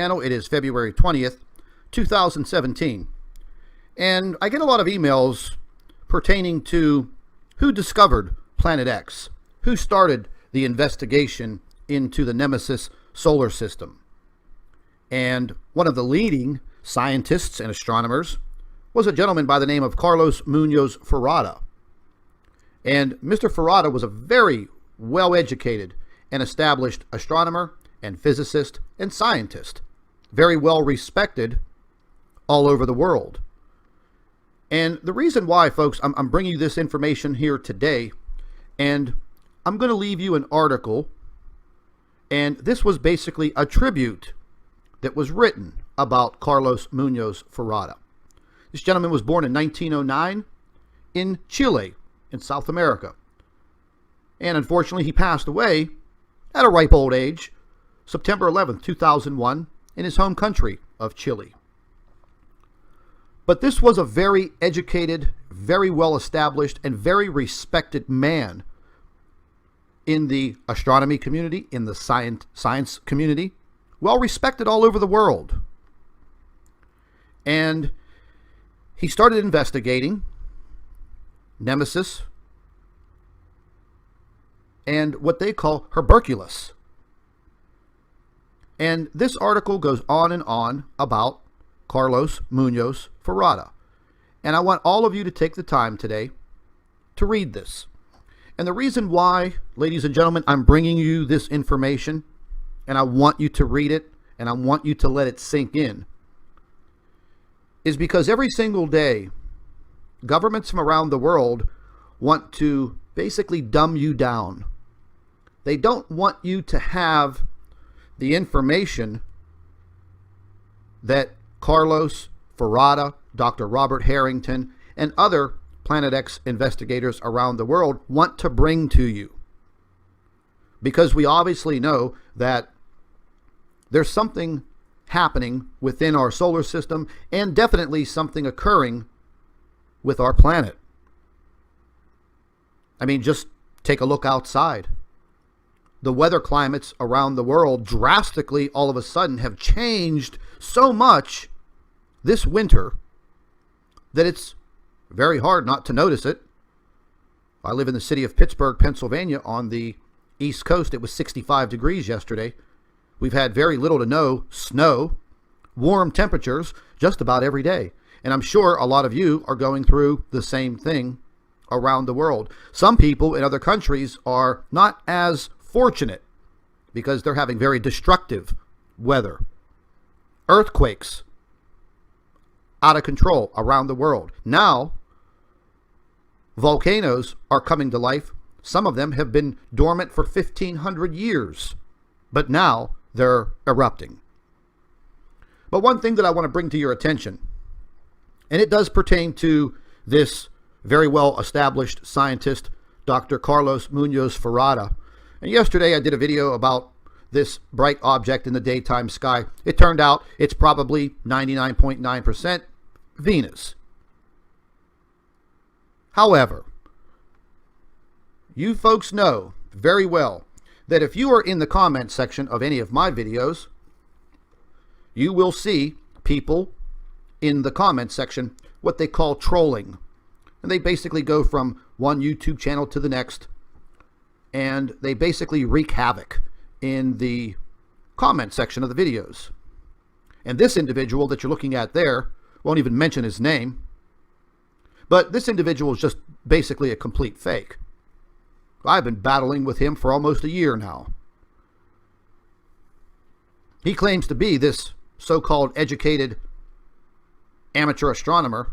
Channel. It is February 20th, 2017. And I get a lot of emails pertaining to who discovered Planet X, who started the investigation into the Nemesis solar system. And one of the leading scientists and astronomers was a gentleman by the name of Carlos Munoz Ferrada. And Mr. Ferrada was a very well-educated and established astronomer and physicist and scientist, very well respected all over the world. And the reason why, folks, I'm bringing you this information here today, and I'm going to leave you an article, and this was basically a tribute that was written about Carlos Munoz Ferrada. This gentleman was born in 1909 in Chile, in South America. And unfortunately, he passed away at a ripe old age, September 11th, 2001, in his home country of Chile. But this was a very educated, very well-established, and very respected man in the astronomy community, in the science community, well-respected all over the world. And he started investigating Nemesis and what they call Herberculus. And this article goes on and on about Carlos Munoz Ferrada. And I want all of you to take the time today to read this. And the reason why, ladies and gentlemen, I'm bringing you this information, and I want you to read it, and I want you to let it sink in, is because every single day, governments from around the world want to basically dumb you down. They don't want you to have the information that Carlos Ferrada, Dr. Robert Harrington, and other Planet X investigators around the world want to bring to you. Because we obviously know that there's something happening within our solar system, and definitely something occurring with our planet. I mean, just take a look outside. The weather climates around the world drastically all of a sudden have changed so much this winter that it's very hard not to notice it. I live in the city of Pittsburgh, Pennsylvania, on the East Coast. It was 65 degrees yesterday. We've had very little to no snow, warm temperatures just about every day. And I'm sure a lot of you are going through the same thing around the world. Some people in other countries are not as fortunate because they're having very destructive weather. Earthquakes out of control around the world. Now, volcanoes are coming to life. Some of them have been dormant for 1,500 years, but now they're erupting. But one thing that I want to bring to your attention, and it does pertain to this very well-established scientist, Dr. Carlos Munoz Ferrada. And yesterday I did a video about this bright object in the daytime sky. It turned out it's probably 99.9% Venus. However, you folks know very well that if you are in the comment section of any of my videos, you will see people in the comment section what they call trolling. And they basically go from one YouTube channel to the next, and they basically wreak havoc in the comment section of the videos. And this individual that you're looking at there, won't even mention his name, but this individual is just basically a complete fake. I've been battling with him for almost a year now. He claims to be this so-called educated amateur astronomer,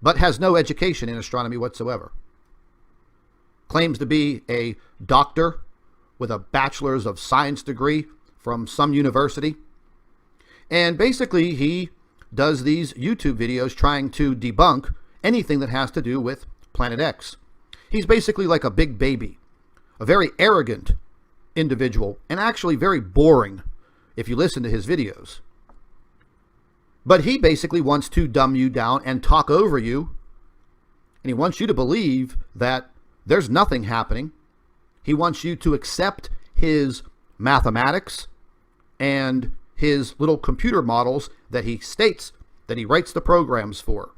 but has no education in astronomy whatsoever. Claims to be a doctor with a bachelor's of science degree from some university. And basically he does these YouTube videos trying to debunk anything that has to do with Planet X. He's basically like a big baby, a very arrogant individual, and actually very boring if you listen to his videos. But he basically wants to dumb you down and talk over you, and he wants you to believe that there's nothing happening. He wants you to accept his mathematics and his little computer models that he states that he writes the programs for.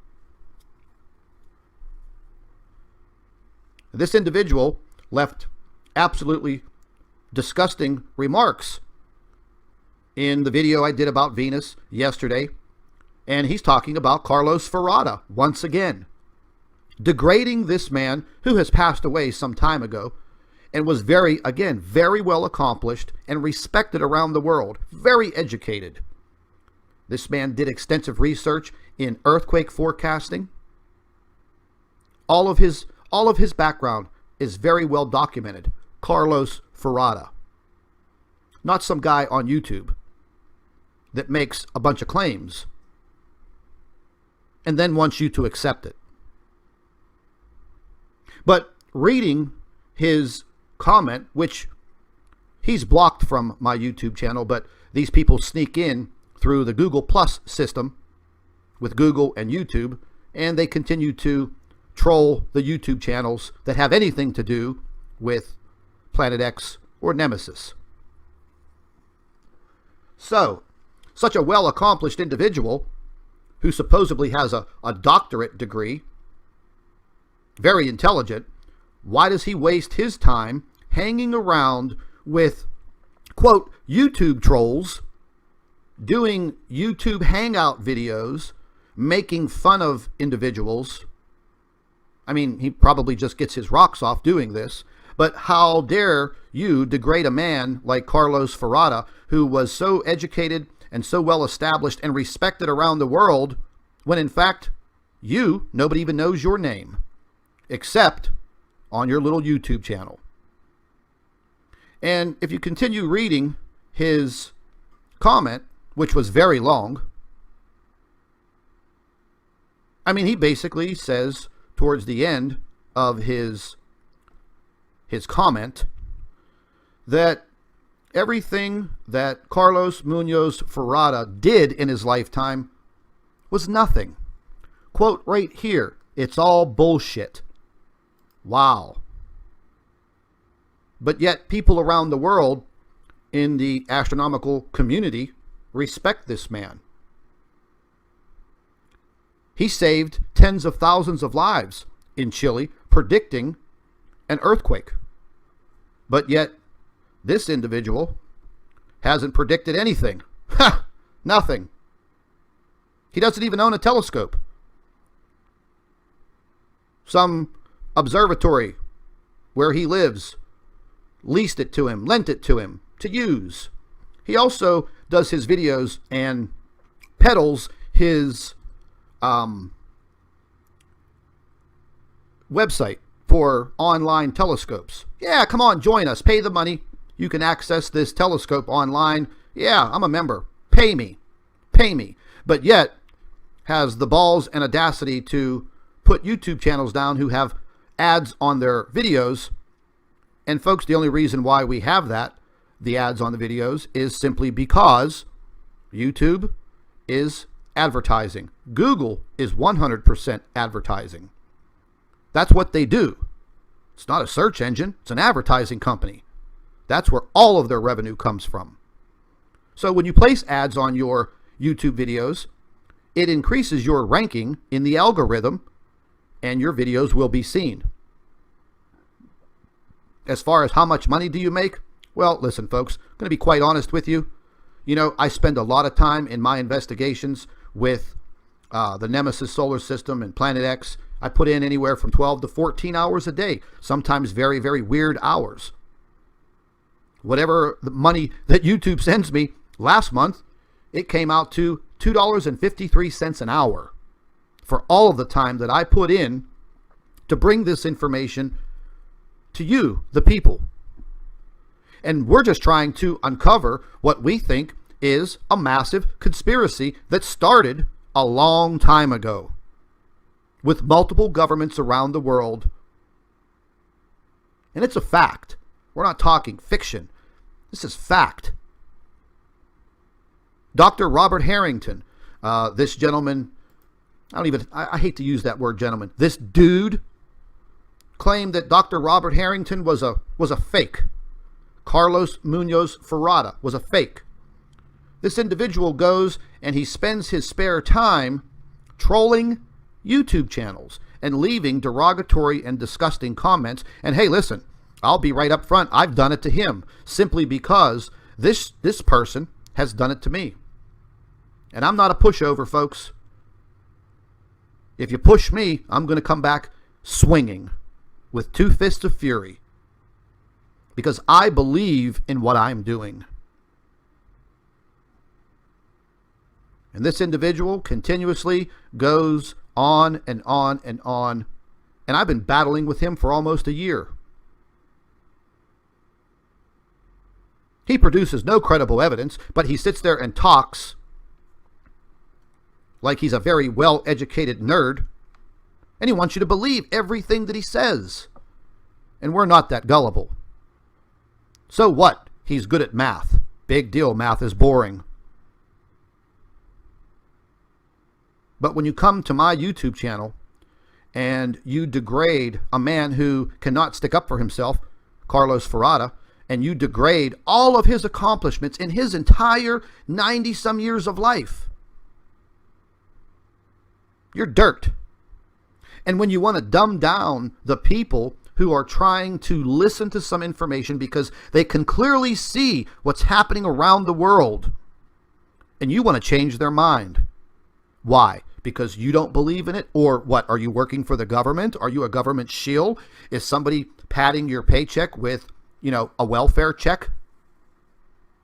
This individual left absolutely disgusting remarks in the video I did about Venus yesterday, and he's talking about Carlos Ferrada once again, degrading this man who has passed away some time ago and was very well accomplished and respected around the world, very educated. This man did extensive research in earthquake forecasting. All of his background is very well documented. Carlos Ferrada. Not some guy on YouTube that makes a bunch of claims and then wants you to accept it. But reading his comment, which he's blocked from my YouTube channel, but these people sneak in through the Google Plus system with Google and YouTube, and they continue to troll the YouTube channels that have anything to do with Planet X or Nemesis. So, such a well-accomplished individual who supposedly has a doctorate degree, very intelligent, why does he waste his time hanging around with, quote, YouTube trolls, doing YouTube hangout videos, making fun of individuals? I mean, he probably just gets his rocks off doing this, but how dare you degrade a man like Carlos Ferrada, who was so educated and so well established and respected around the world, when in fact, nobody even knows your name, except on your little YouTube channel. And if you continue reading his comment, which was very long, I mean, he basically says towards the end of his comment that everything that Carlos Munoz Ferrada did in his lifetime was nothing. Quote right here, it's all bullshit. Wow. But yet people around the world in the astronomical community respect this man. He saved tens of thousands of lives in Chile, predicting an earthquake. But yet, this individual hasn't predicted anything. Ha! Nothing. He doesn't even own a telescope. Some observatory where he lives leased it to him, lent it to him to use. He also does his videos and peddles his website for online telescopes. Yeah, come on, join us. Pay the money. You can access this telescope online. Yeah, I'm a member. Pay me. Pay me. But yet has the balls and audacity to put YouTube channels down who have ads on their videos. And folks, the only reason why we have that, the ads on the videos, is simply because YouTube is advertising. Google is 100% advertising. That's what they do. It's not a search engine. It's an advertising company. That's where all of their revenue comes from. So when you place ads on your YouTube videos, it increases your ranking in the algorithm and your videos will be seen. As far as how much money do you make? Well, listen, folks, I'm going to be quite honest with you. You know, I spend a lot of time in my investigations with the Nemesis solar system and Planet X. I put in anywhere from 12 to 14 hours a day, sometimes very, very weird hours. Whatever the money that YouTube sends me last month, it came out to $2.53 an hour for all of the time that I put in to bring this information to you, the people. And we're just trying to uncover what we think is a massive conspiracy that started a long time ago with multiple governments around the world. And it's a fact. We're not talking fiction. This is fact. Dr. Robert Harrington, this gentleman, I hate to use that word gentleman, this dude claimed that Dr. Robert Harrington was a fake. Carlos Munoz Ferrada was a fake. This individual goes and he spends his spare time trolling YouTube channels and leaving derogatory and disgusting comments. And hey, listen, I'll be right up front. I've done it to him simply because this person has done it to me. And I'm not a pushover, folks. If you push me, I'm going to come back swinging with 2 fists of fury because I believe in what I'm doing. And this individual continuously goes on and on and on. And I've been battling with him for almost a year. He produces no credible evidence, but he sits there and talks like he's a very well-educated nerd. And he wants you to believe everything that he says. And we're not that gullible. So what? He's good at math. Big deal, math is boring. But when you come to my YouTube channel and you degrade a man who cannot stick up for himself, Carlos Ferrada, and you degrade all of his accomplishments in his entire 90-some years of life, you're dirt. And when you want to dumb down the people who are trying to listen to some information because they can clearly see what's happening around the world, and you want to change their mind. Why? Because you don't believe in it? Or what? Are you working for the government? Are you a government shill? Is somebody padding your paycheck with, a welfare check?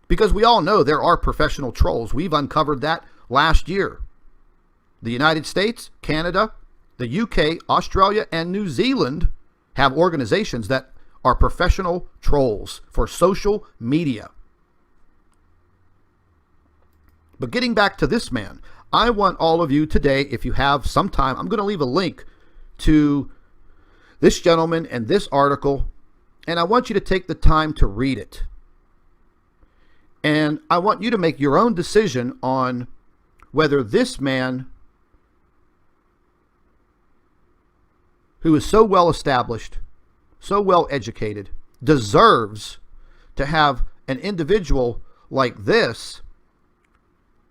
Because we all know there are professional trolls. We've uncovered that last year. The United States, Canada, the UK, Australia, and New Zealand have organizations that are professional trolls for social media. But getting back to this man, I want all of you today, if you have some time, I'm going to leave a link to this gentleman and this article, and I want you to take the time to read it. And I want you to make your own decision on whether this man, who is so well established, so well educated, deserves to have an individual like this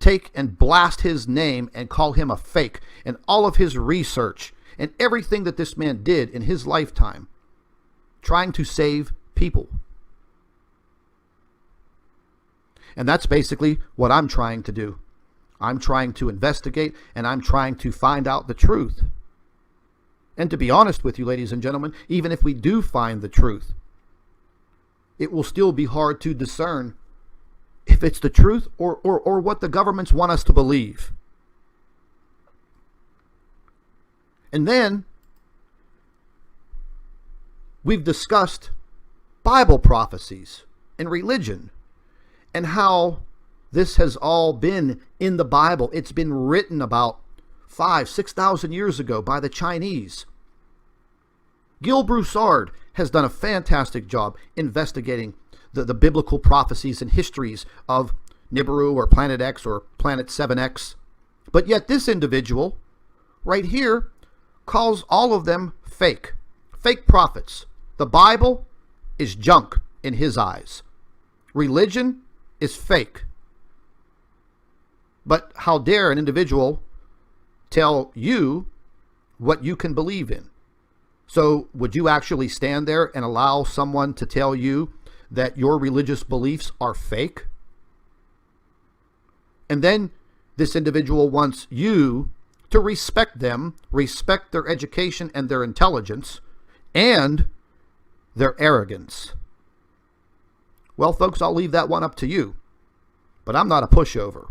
take and blast his name and call him a fake, and all of his research and everything that this man did in his lifetime trying to save people. And that's basically what I'm trying to do. I'm trying to investigate, and I'm trying to find out the truth. And to be honest with you, ladies and gentlemen, even if we do find the truth, it will still be hard to discern if it's the truth or what the governments want us to believe. And then we've discussed Bible prophecies and religion and how this has all been in the Bible. It's been written about 5,000-6,000 years ago by the Chinese. Gil Broussard has done a fantastic job investigating the biblical prophecies and histories of NIBIRU or Planet X or Planet 7X. But yet this individual right here calls all of them fake prophets. The Bible is junk in his eyes. Religion is fake. But how dare an individual tell you what you can believe in? So would you actually stand there and allow someone to tell you that your religious beliefs are fake? And then this individual wants you to respect them, respect their education and their intelligence and their arrogance. Well, folks, I'll leave that one up to you. But I'm not a pushover.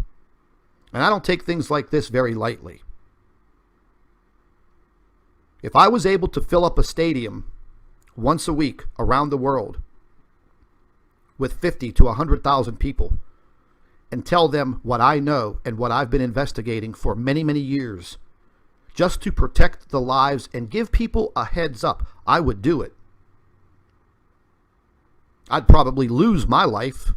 And I don't take things like this very lightly. If I was able to fill up a stadium once a week around the world with 50 to 100,000 people and tell them what I know and what I've been investigating for many, many years, just to protect the lives and give people a heads up, I would do it. I'd probably lose my life.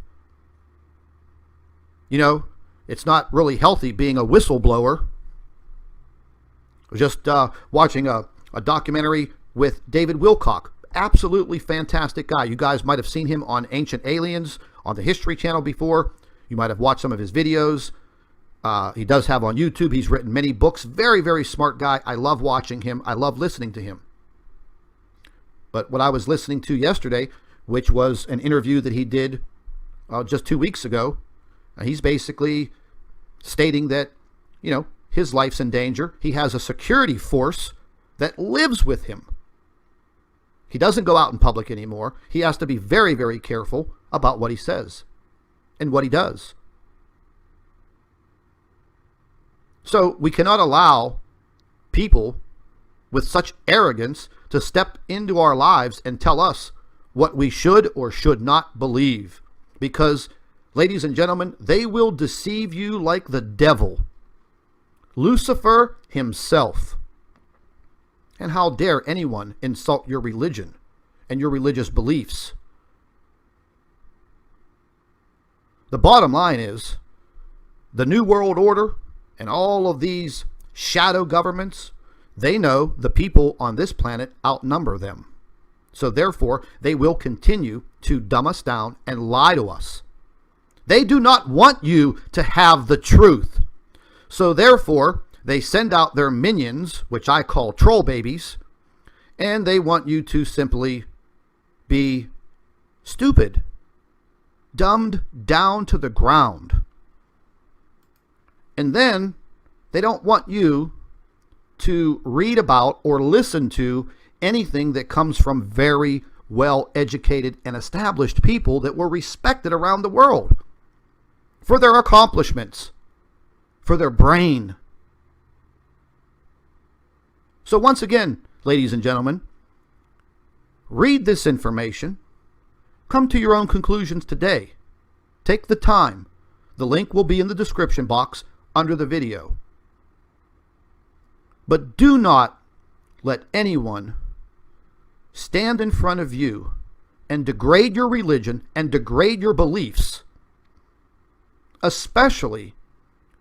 It's not really healthy being a whistleblower. I was just watching a documentary with David Wilcock. Absolutely fantastic guy. You guys might have seen him on Ancient Aliens on the History Channel before. You might have watched some of his videos. He does have on YouTube. He's written many books. Very, very smart guy. I love watching him. I love listening to him. But what I was listening to yesterday, which was an interview that he did just 2 weeks ago, he's basically stating that, his life's in danger. He has a security force that lives with him. He doesn't go out in public anymore. He has to be very, very careful about what he says and what he does. So we cannot allow people with such arrogance to step into our lives and tell us what we should or should not believe. Because, ladies and gentlemen, they will deceive you like the devil. Lucifer himself. And how dare anyone insult your religion and your religious beliefs? The bottom line is, the New World Order and all of these shadow governments, they know the people on this planet outnumber them. So therefore, they will continue to dumb us down and lie to us. They do not want you to have the truth. So therefore, they send out their minions, which I call troll babies, and they want you to simply be stupid, dumbed down to the ground. And then they don't want you to read about or listen to anything that comes from very well-educated and established people that were respected around the world for their accomplishments, for their brain. So once again, ladies and gentlemen, read this information. Come to your own conclusions today. Take the time. The link will be in the description box under the video. But do not let anyone stand in front of you and degrade your religion and degrade your beliefs, especially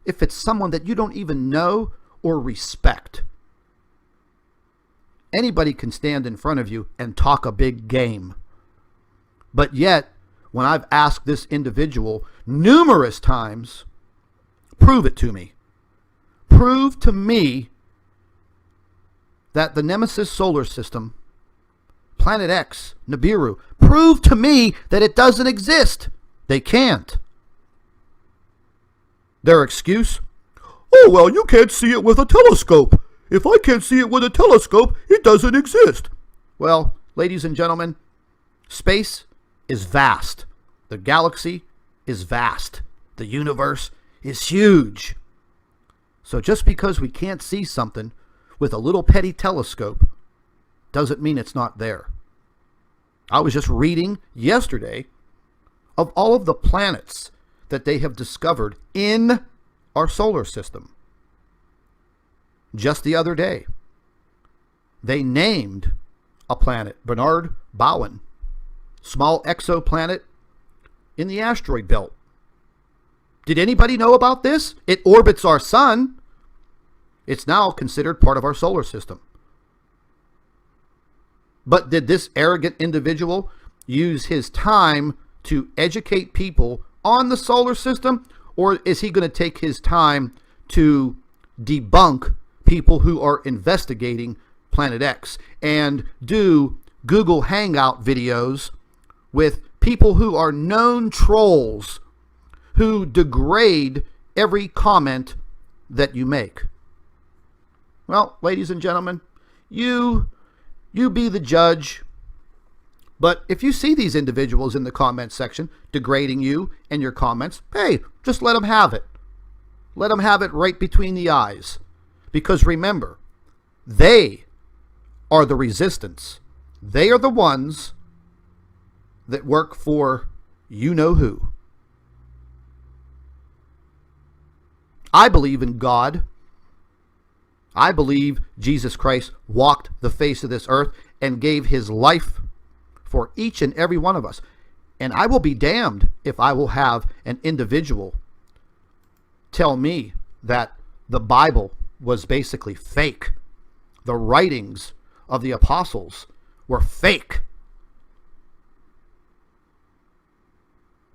if it's someone that you don't even know or respect. Anybody can stand in front of you and talk a big game. But yet, when I've asked this individual numerous times, prove it to me. Prove to me that the Nemesis solar system, Planet X, NIBIRU, prove to me that it doesn't exist. They can't. Their excuse? Oh, well, you can't see it with a telescope. If I can't see it with a telescope, it doesn't exist. Well, ladies and gentlemen, space is vast. The galaxy is vast. The universe is huge. So just because we can't see something with a little petty telescope doesn't mean it's not there. I was just reading yesterday of all of the planets that they have discovered in our solar system. Just the other day, they named a planet, Bernard Bowen, small exoplanet in the asteroid belt. Did anybody know about this? It orbits our sun. It's now considered part of our solar system. But did this arrogant individual use his time to educate people on the solar system? Or is he going to take his time to debunk people who are investigating Planet X and do Google Hangout videos with people who are known trolls who degrade every comment that you make? Well, ladies and gentlemen, you be the judge. But if you see these individuals in the comment section degrading you and your comments, hey, just let them have it. Let them have it right between the eyes. Because remember, they are the resistance. They are the ones that work for you-know-who. I believe in God. I believe Jesus Christ walked the face of this earth and gave his life for each and every one of us. And I will be damned if I will have an individual tell me that the Bible was basically fake. The writings of the apostles were fake.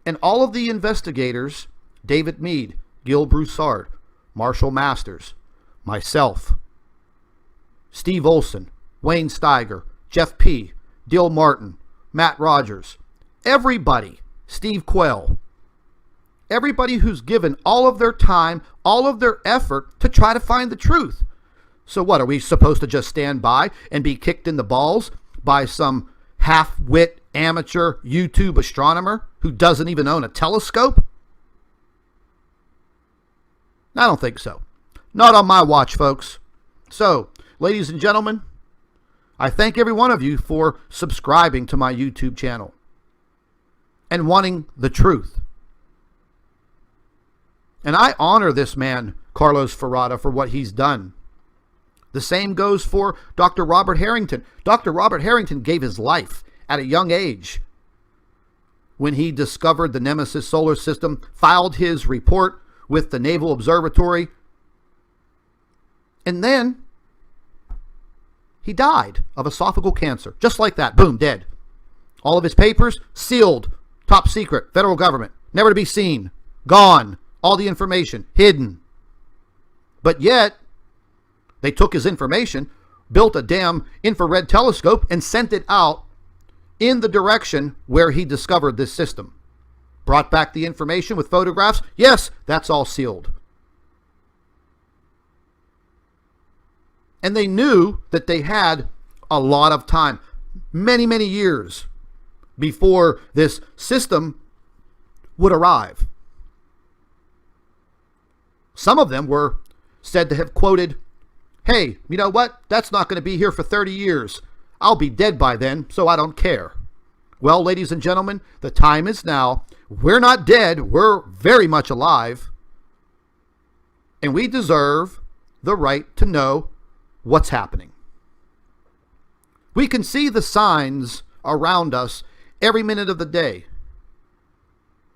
And all of the investigators David Meade, Gil Broussard, Marshall Masters, myself, Steve Olson, Wayne Steiger, Jeff P., Dill Martin, Matt Rogers, everybody, Steve Quayle, everybody who's given all of their time, all of their effort to try to find the truth. So what, are we supposed to just stand by and be kicked in the balls by some half-wit amateur YouTube astronomer who doesn't even own a telescope? I don't think so. Not on my watch, folks. So, ladies and gentlemen, I thank every one of you for subscribing to my YouTube channel and wanting the truth. And I honor this man, Carlos Ferrada, for what he's done. The same goes for Dr. Robert Harrington. Dr. Robert Harrington gave his life at a young age when he discovered the Nemesis solar system, filed his report with the Naval Observatory, and then he died of esophageal cancer. Just like that. Boom, dead. All of his papers sealed, top secret, federal government, never to be seen, gone. All the information hidden. But yet, they took his information, built a damn infrared telescope, and sent it out in the direction where he discovered this system. Brought back the information with photographs. Yes, that's all sealed. And they knew that they had a lot of time, many, many years before this system would arrive. Some of them were said to have quoted, "Hey, you know what? That's not going to be here for 30 years. I'll be dead by then, so I don't care." Well, ladies and gentlemen, the time is now. We're not dead. We're very much alive. And we deserve the right to know what's happening. We can see the signs around us every minute of the day.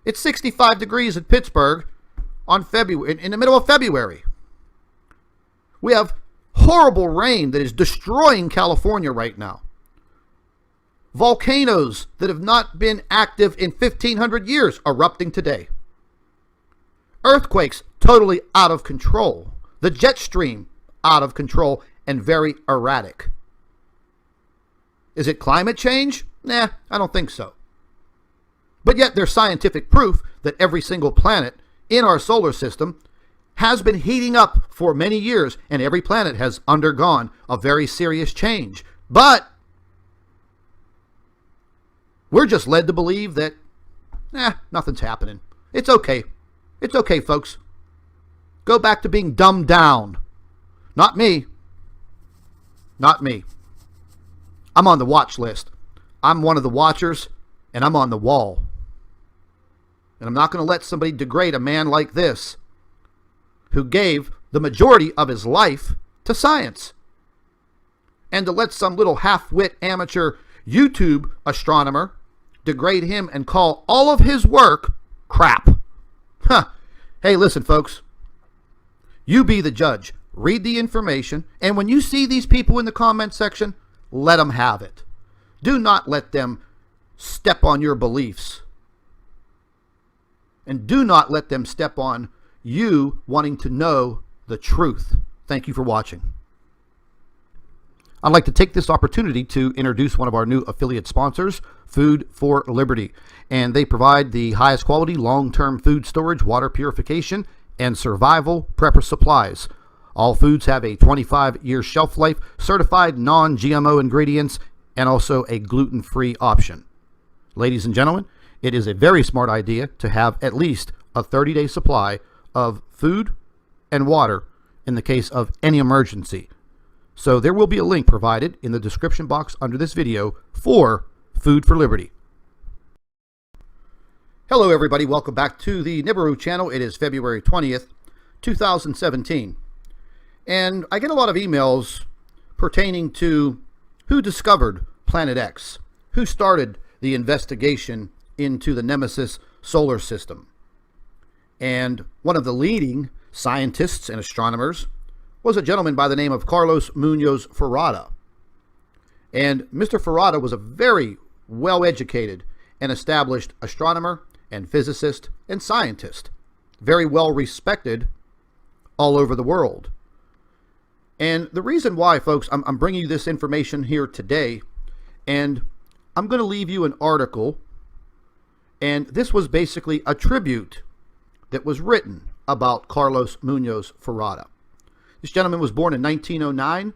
It's 65 degrees in Pittsburgh on February, in the middle of February. We have horrible rain that is destroying California right now. Volcanoes that have not been active in 1,500 years erupting today. Earthquakes totally out of control. The jet stream out of control and very erratic. Is it climate change? Nah, I don't think so. But yet there's scientific proof that every single planet in our solar system has been heating up for many years, and every planet has undergone a very serious change. But we're just led to believe that, nothing's happening. It's okay. It's okay, folks. Go back to being dumbed down. Not me. Not me. I'm on the watch list. I'm one of the watchers, and I'm on the wall. And I'm not going to let somebody degrade a man like this, who gave the majority of his life to science. And to let some little half-wit amateur YouTube astronomer degrade him and call all of his work crap. Huh. Hey, listen, folks. You be the judge. Read the information, and when you see these people in the comment section, let them have it. Do not let them step on your beliefs. And do not let them step on you wanting to know the truth. Thank you for watching. I'd like to take this opportunity to introduce one of our new affiliate sponsors, Food for Liberty. And they provide the highest quality long-term food storage, water purification, and survival prepper supplies. All foods have a 25-year shelf life, certified non-GMO ingredients, and also a gluten-free option. Ladies and gentlemen, it is a very smart idea to have at least a 30-day supply of food and water in the case of any emergency. So there will be a link provided in the description box under this video for Food for Liberty. Hello everybody, welcome back to the NIBIRU channel. It is February 20th, 2017. And I get a lot of emails pertaining to who discovered Planet X, who started the investigation into the Nemesis solar system. And one of the leading scientists and astronomers was a gentleman by the name of Carlos Munoz Ferrada. And Mr. Ferrada was a very well-educated and established astronomer and physicist and scientist. very well respected all over the world. And the reason why, folks, I'm bringing you this information here today, and I'm going to leave you an article, and this was basically a tribute that was written about Carlos Munoz Ferrada. This gentleman was born in 1909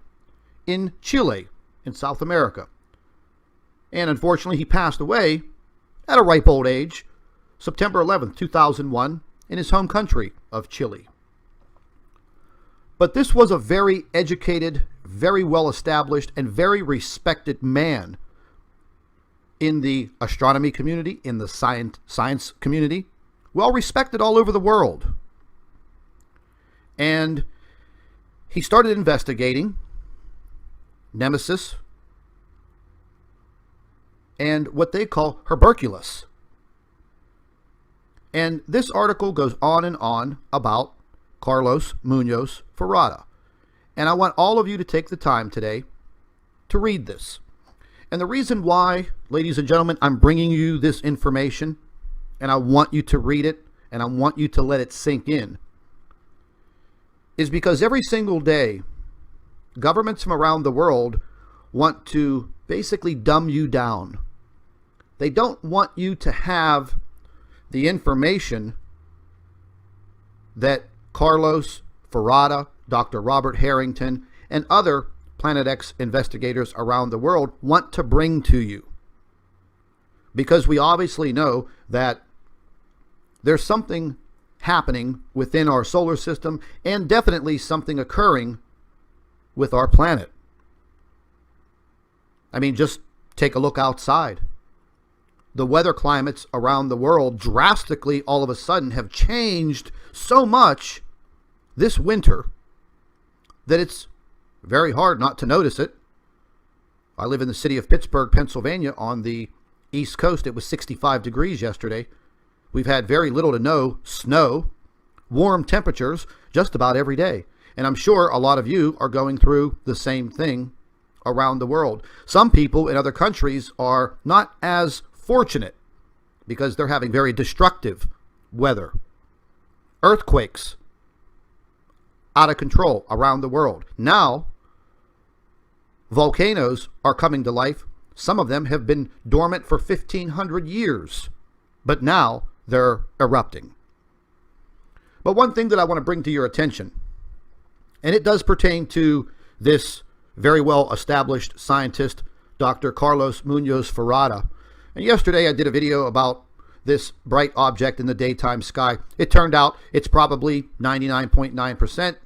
in Chile, in South America. And unfortunately, he passed away at a ripe old age, September 11th, 2001, in his home country of Chile. But this was a very educated, very well-established, and very respected man in the astronomy community, in the science community, well-respected all over the world. And he started investigating Nemesis and what they call Herberculus. And this article goes on and on about Carlos Munoz Ferrada. And I want all of you to take the time today to read this. And the reason why, ladies and gentlemen, I'm bringing you this information, and I want you to read it, and I want you to let it sink in, is because every single day, governments from around the world want to basically dumb you down. They don't want you to have the information that Carlos Ferrada, Dr. Robert Harrington, and other Planet X investigators around the world want to bring to you. Because we obviously know that there's something happening within our solar system, and definitely something occurring with our planet. I mean, just take a look outside. The weather climates around the world drastically all of a sudden have changed so much this winter that it's very hard not to notice it. I live in the city of Pittsburgh, Pennsylvania, on the East Coast. It was 65 degrees yesterday. We've had very little to no snow, warm temperatures just about every day. And I'm sure a lot of you are going through the same thing around the world. Some people in other countries are not as fortunate because they're having very destructive weather. Earthquakes out of control around the world. Now, volcanoes are coming to life. Some of them have been dormant for 1,500 years, but now they're erupting. But one thing that I want to bring to your attention, and it does pertain to this very well-established scientist, Dr. Carlos Munoz Ferrada. And yesterday I did a video about this bright object in the daytime sky. It turned out it's probably 99.9%